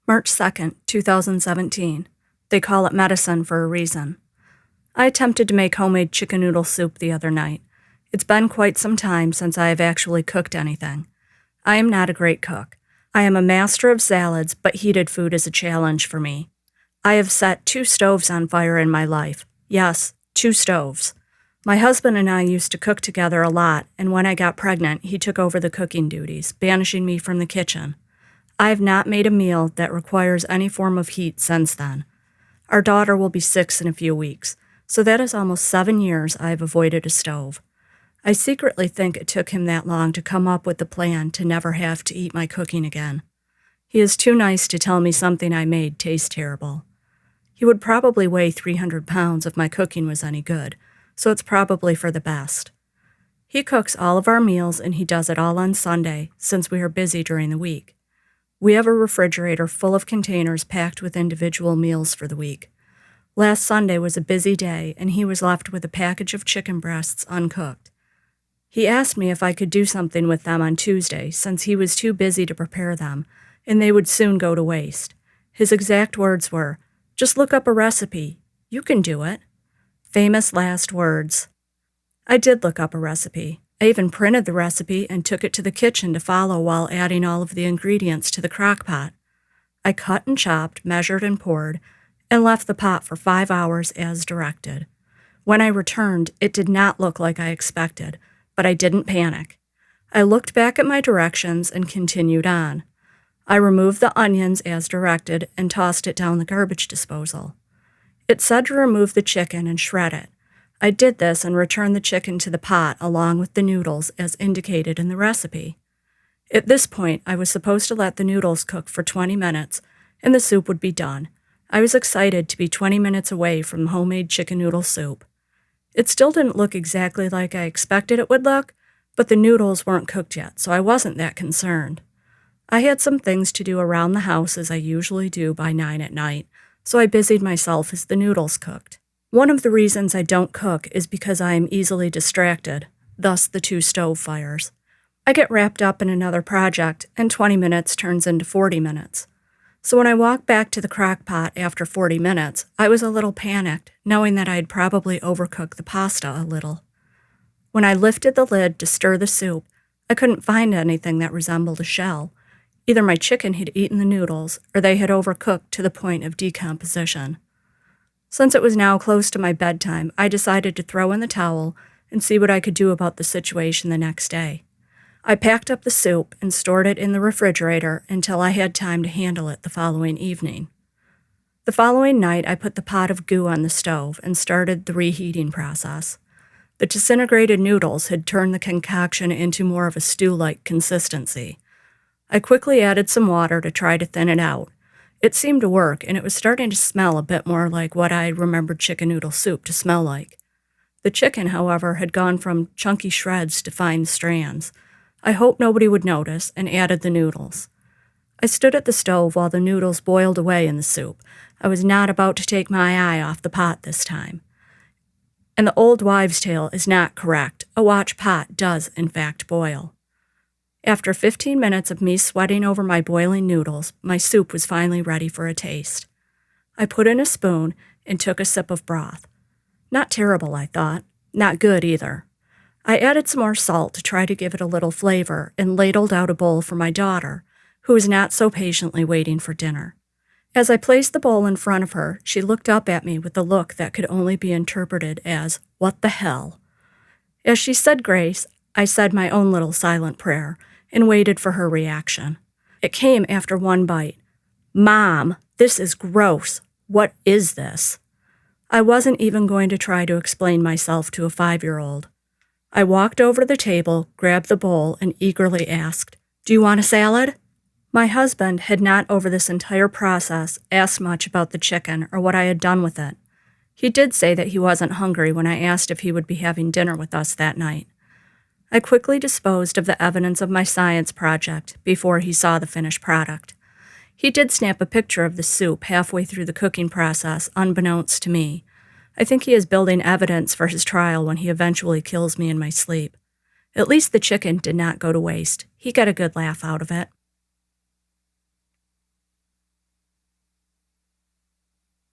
March 2nd, 2017. They call it medicine for a reason. I attempted to make homemade chicken noodle soup the other night. It's been quite some time since I have actually cooked anything. I am not a great cook. I am a master of salads, but heated food is a challenge for me. I have set 2 stoves on fire in my life. Yes, 2 stoves. My husband and I used to cook together a lot, and when I got pregnant, he took over the cooking duties, banishing me from the kitchen. I have not made a meal that requires any form of heat since then. Our daughter will be 6 in a few weeks, so that is almost 7 years I have avoided a stove. I secretly think it took him that long to come up with the plan to never have to eat my cooking again. He is too nice to tell me something I made tastes terrible. He would probably weigh 300 pounds if my cooking was any good, so it's probably for the best. He cooks all of our meals and he does it all on Sunday, since we are busy during the week. We have a refrigerator full of containers packed with individual meals for the week. Last Sunday was a busy day, and he was left with a package of chicken breasts uncooked. He asked me if I could do something with them on Tuesday, since he was too busy to prepare them, and they would soon go to waste. His exact words were, "Just look up a recipe. You can do it." Famous last words. I did look up a recipe. I even printed the recipe and took it to the kitchen to follow while adding all of the ingredients to the crock pot. I cut and chopped, measured and poured, and left the pot for 5 hours as directed. When I returned, it did not look like I expected, but I didn't panic. I looked back at my directions and continued on. I removed the onions as directed and tossed it down the garbage disposal. It said to remove the chicken and shred it. I did this and returned the chicken to the pot along with the noodles as indicated in the recipe. At this point, I was supposed to let the noodles cook for 20 minutes, and the soup would be done. I was excited to be 20 minutes away from homemade chicken noodle soup. It still didn't look exactly like I expected it would look, but the noodles weren't cooked yet, so I wasn't that concerned. I had some things to do around the house as I usually do by 9 at night, so I busied myself as the noodles cooked. One of the reasons I don't cook is because I am easily distracted, thus the 2 stove fires. I get wrapped up in another project, and 20 minutes turns into 40 minutes. So when I walked back to the crock pot after 40 minutes, I was a little panicked, knowing that I had probably overcooked the pasta a little. When I lifted the lid to stir the soup, I couldn't find anything that resembled a shell. Either my chicken had eaten the noodles, or they had overcooked to the point of decomposition. Since it was now close to my bedtime, I decided to throw in the towel and see what I could do about the situation the next day. I packed up the soup and stored it in the refrigerator until I had time to handle it the following evening. The following night, I put the pot of goo on the stove and started the reheating process. The disintegrated noodles had turned the concoction into more of a stew-like consistency. I quickly added some water to try to thin it out. It seemed to work, and it was starting to smell a bit more like what I remembered chicken noodle soup to smell like. The chicken, however, had gone from chunky shreds to fine strands. I hoped nobody would notice, and added the noodles. I stood at the stove while the noodles boiled away in the soup. I was not about to take my eye off the pot this time. And the old wives' tale is not correct. A watch pot does, in fact, boil. After 15 minutes of me sweating over my boiling noodles, my soup was finally ready for a taste. I put in a spoon and took a sip of broth. Not terrible, I thought. Not good either. I added some more salt to try to give it a little flavor and ladled out a bowl for my daughter, who was not so patiently waiting for dinner. As I placed the bowl in front of her, she looked up at me with a look that could only be interpreted as, "What the hell?" As she said grace, I said my own little silent prayer and waited for her reaction. It came after one bite. "Mom, this is gross. What is this?" I wasn't even going to try to explain myself to a 5-year-old. I walked over to the table, grabbed the bowl, and eagerly asked, "Do you want a salad?" My husband had not over this entire process asked much about the chicken or what I had done with it. He did say that he wasn't hungry when I asked if he would be having dinner with us that night. I quickly disposed of the evidence of my science project before he saw the finished product. He did snap a picture of the soup halfway through the cooking process, unbeknownst to me. I think he is building evidence for his trial when he eventually kills me in my sleep. At least the chicken did not go to waste. He got a good laugh out of it.